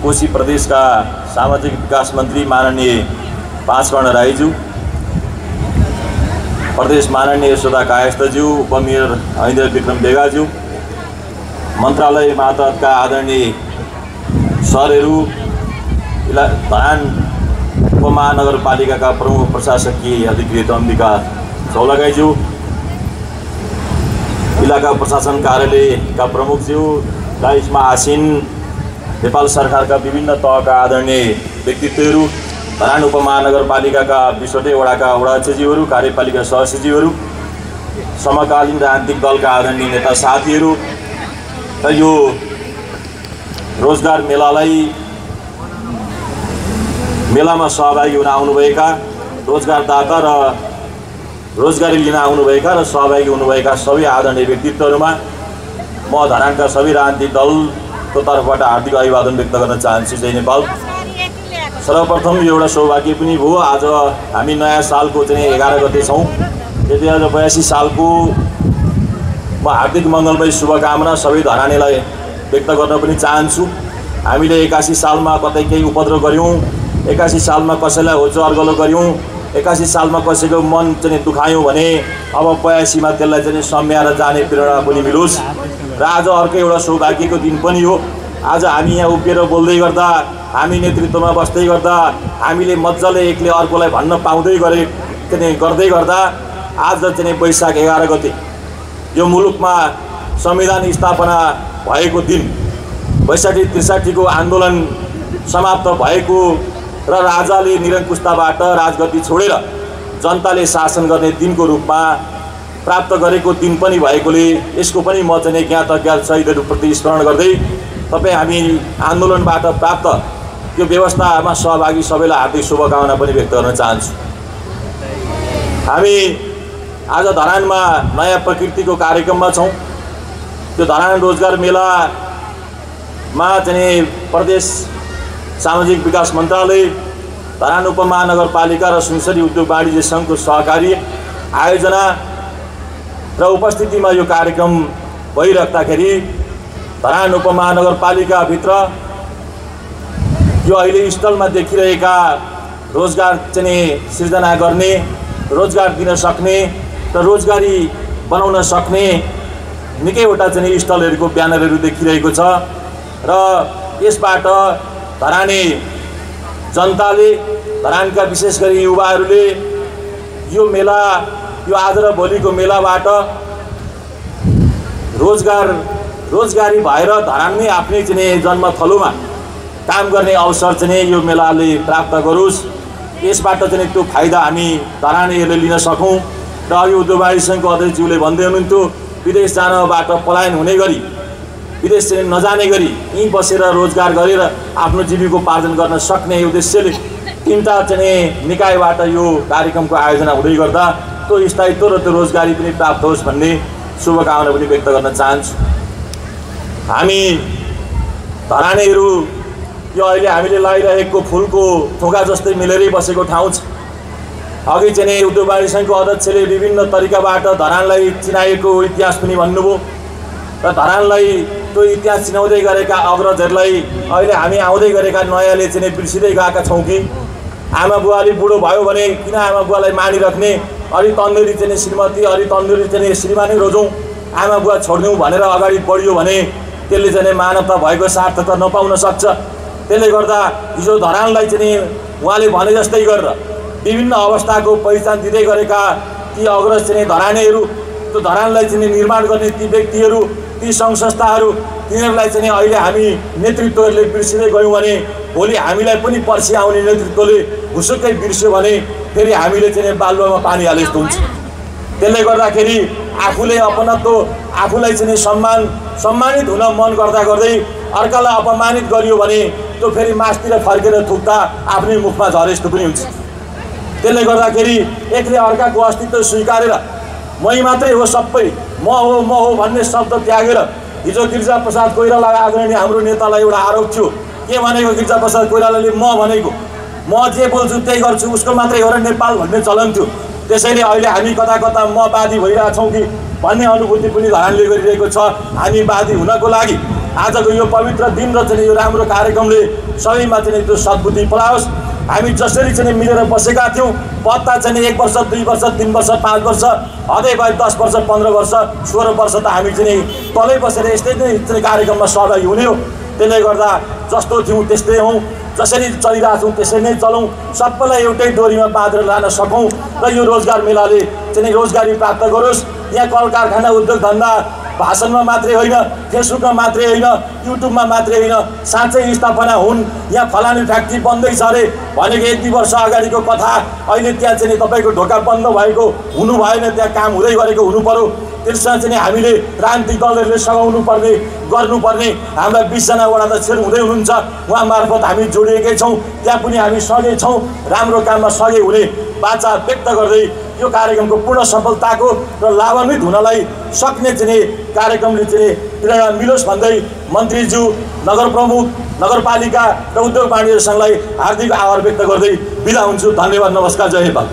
कोशी प्रदेशका सामाजिक विकास मन्त्री माननीय पाँचकर्ण राईज्यू, प्रदेश माननीय यशोदा कायस्थज्यू, उपमेयर ऐन्द्र विक्रम बेगाज्यू, मन्त्रालय मातहतका आदरणीय सरहरू, धरान उपमहानगरपालिकाका प्रमुख प्रशासकीय अधिकृत अम्बिका चौलागाईज्यू, इलाका प्रशासन कार्यालयका प्रमुखज्यू, दायित्वमा आसीन नेपाल सरकारका विभिन्न तहका आदरणीय व्यक्तित्वहरू, धरान उपमहानगरपालिकाका 20वटै वडाका वडा सचिवहरू, कार्यपालिका सहसचिवहरू, समकालीन राजनीतिक दलका आदरणीय नेता साथीहरू र यो रोजगार मेलामा सहभागी हुन आउनुभएका रोजगारदाता र रोजगारी लिन आउनुभएका र सहभागी हुनुभएका सबै आदरणीय व्यक्तित्वहरूमा म धरानका सबै राजनीतिक दलको तर्फबाट हार्दिक अभिवादन व्यक्त गर्न चाहन्छु। जय नेपाल। सर्वप्रथम यो एउटा सौभाग्य पनि भयो, आज हामी नयाँ सालको चाहिँ 11 गते छौँ। 2082 सालको म हार्दिक मङ्गलमय शुभकामना सबै धरानीलाई व्यक्त गर्न पनि चाहन्छु। हामीले 81 सालमा कतै केही उपद्रव गऱ्यौँ, 81 सालमा कसैलाई होचो अर्गलो गऱ्यौँ, 81 सालमा कसैको मन चाहिँ दुखायौँ भने अब 82 मा त्यसलाई चाहिँ सम्याएर जाने प्रेरणा पनि मिलोस् र आज अर्को एउटा सौभाग्यको दिन पनि हो। आज हामी यहाँ उभिएर बोल्दै गर्दा, हामी नेतृत्वमा बस्दै गर्दा, हामीले मजाले एकले अर्कोलाई भन्न पाउँदै गर्दै गर्दा आज चाहिँ वैशाख 11 गते यो मुलुकमा संविधान स्थापना भएको दिन, 62-63 को आन्दोलन समाप्त भएको र राजाले निरङ्कुशताबाट राजगद्दी छोडेर जनताले शासन गर्ने दिनको रूपमा प्राप्त गरेको दिन पनि भएकोले यसको पनि म चाहिँ ज्ञात अज्ञात शहीदहरूप्रति स्मरण गर्दै तपाईँ हामी आन्दोलनबाट प्राप्त यो व्यवस्थामा सहभागी सबैलाई हार्दिक शुभकामना पनि व्यक्त गर्न चाहन्छु। हामी आज धरानमा नयाँ प्रकृतिको कार्यक्रममा छौँ। त्यो धरान रोजगार मेलामा चाहिँ प्रदेश सामाजिक विकास मन्त्रालय, धरान उपमहानगरपालिका र सुनसरी उद्योग वाणिज्य सङ्घको सहकारी आयोजना र उपस्थितिमा यो कार्यक्रम भइराख्दाखेरि धरान उपमहानगरपालिकाभित्र यो अहिले स्थलमा देखिरहेका रोजगार चाहिँ सिर्जना गर्ने, रोजगार दिन सक्ने र रोजगारी बनाउन सक्ने निकैवटा चाहिँ स्थलहरूको ब्यानरहरू देखिरहेको छ र यसबाट धराने जनताले, धरानका विशेष गरी युवाहरूले यो मेला, यो आज र भोलिको मेलाबाट रोजगारी भएर धरानमै आफ्नै चाहिँ जन्मथलोमा काम गर्ने अवसर चाहिँ यो मेलाले प्राप्त गरोस्। यसबाट चाहिँ त्यो फाइदा हामी धरानेहरूले लिन सकौँ र अघि उद्योग वाणिज्य सङ्घको अध्यक्षज्यूले भन्दै हुनुहुन्थ्यो विदेश जानबाट पलायन हुने गरी, विदेश चाहिँ नजाने गरी यहीँ बसेर रोजगार गरेर आफ्नो जीविकोपार्जन गर्न सक्ने उद्देश्यले 3टा चाहिँ निकायबाट यो कार्यक्रमको आयोजना हुँदै गर्दा त्यो स्थायित्व र त्यो रोजगारी पनि प्राप्त होस् भन्ने शुभकामना पनि व्यक्त गर्न चाहन्छु। हामी धरानेहरू यो अहिले हामीले लगाइरहेको फुलको थोका जस्तै मिलेरै बसेको ठाउँ छ। अघि चाहिँ उद्योग वाणिज्य सङ्घको अध्यक्षले विभिन्न तरिकाबाट धरानलाई चिनाएको इतिहास पनि भन्नुभयो र धरानलाई त्यो इतिहास चिनाउँदै गरेका अग्रजहरूलाई अहिले हामी आउँदै गरेका नयाँले चाहिँ बिर्सिँदै गएका छौँ कि आमा बुवाले बुढो भयो भने किन आमा बुवालाई मानिराख्ने, अलि तन्दुरी चाहिँ श्रीमती, अलि तन्दुरी चाहिँ श्रीमानै रोजौँ, आमा बुवा छोड्यौँ भनेर अगाडि बढ्यो भने त्यसले चाहिँ मानवता भएको सार्थकता नपाउन सक्छ। त्यसले गर्दा हिजो धरानलाई चाहिँ उहाँले भने जस्तै गरेर विभिन्न अवस्थाको पहिचान दिँदै गरेका ती अग्रज चाहिँ धरानेहरू, त्यो धरानलाई चाहिँ निर्माण गर्ने ती व्यक्तिहरू, ती सङ्घ संस्थाहरू, तिनीहरूलाई चाहिँ अहिले हामी नेतृत्वहरूले बिर्सिँदै गयौँ भने भोलि हामीलाई पनि पर्सि आउने नेतृत्वले घुसुक्कै बिर्स्यो भने फेरि हामीले चाहिँ बालुवामा पानी हाले जस्तो हुन्छ। त्यसले गर्दाखेरि आफूले अपनत्व, आफूलाई चाहिँ सम्मानित हुन मन गर्दा गर्दै अर्कालाई अपमानित गरियो भने त्यो फेरि मासतिर फर्केर थुक्दा आफ्नै मुखमा झरे जस्तो पनि हुन्छ। त्यसले गर्दाखेरि एकले अर्काको अस्तित्व स्वीकारेर मै मात्रै हो सबै, म हो भन्ने शब्द त्यागेर हिजो गिरिजाप्रसाद कोइराला आदरणीय हाम्रो नेतालाई एउटा आरोप थियो, के भनेको गिरिजाप्रसाद कोइरालाले म भनेको म जे बोल्छु त्यही गर्छु उसको मात्रै हो र नेपाल भन्ने चलन थियो। त्यसैले अहिले हामी कता कता म वादी भइरहेछौँ कि भन्ने अनुभूति पनि धरानले गरिरहेको छ। हामी वादी हुनको लागि आजको यो पवित्र दिन र चाहिँ यो राम्रो कार्यक्रमले सबैमा चाहिँ त्यो सद्बुद्धि पलाओस्। हामी जसरी चाहिँ मिलेर बसेका थियौँ, पत्ता चाहिँ 1 वर्ष 2 वर्ष 3 वर्ष 5 वर्ष अझै भयो 10 वर्ष 15 वर्ष 16 वर्ष त हामी चाहिँ तलै बसेर यस्तै नै कार्यक्रममा सहभागी हुने हो। त्यसले गर्दा जस्तो थियौँ त्यस्तै हौँ, जसरी चलिरहेको छौँ त्यसरी नै चलौँ, सबैलाई एउटै डोरीमा बाँधेर लान सकौँ र यो रोजगार मेलाले चाहिँ रोजगारी प्राप्त गरोस्। यहाँ कल कारखाना उद्योग धन्दा भाषणमा मात्रै होइन, फेसबुकमा मात्रै होइन, युट्युबमा मात्रै होइन, साँच्चै स्थापना हुन्। यहाँ फलानी फ्याक्ट्री बन्दै छ अरे भनेको 1-2 वर्ष अगाडिको कथा अहिले त्यहाँ चाहिँ तपाईँको ढोका बन्द भएको हुनु भएन, त्यहाँ काम हुँदै गरेको हुनु पर्यो। त्यसमा चाहिँ हामीले राजनीतिक दलहरूले सघाउनु पर्ने गर्नुपर्ने हाम्रा 20 जना वडा अध्यक्षहरू हुँदै हुनुहुन्छ, उहाँ मार्फत हामी जोडिएकै छौँ। त्यहाँ पनि हामी सँगै छौँ, राम्रो काममा सँगै हुने बाचा व्यक्त गर्दै यो कार्यक्रमको पूर्ण सफलताको र लाभान्वित हुनलाई सक्ने चाहिँ कार्यक्रमले चाहिँ प्रेरणा मिलोस् भन्दै मन्त्रीज्यू, नगर प्रमुख, नगरपालिका र उद्योग वाणिज्य सङ्घलाई हार्दिक आभार व्यक्त गर्दै बिदा हुन्छु। धन्यवाद, नमस्कार, जय नेपाल।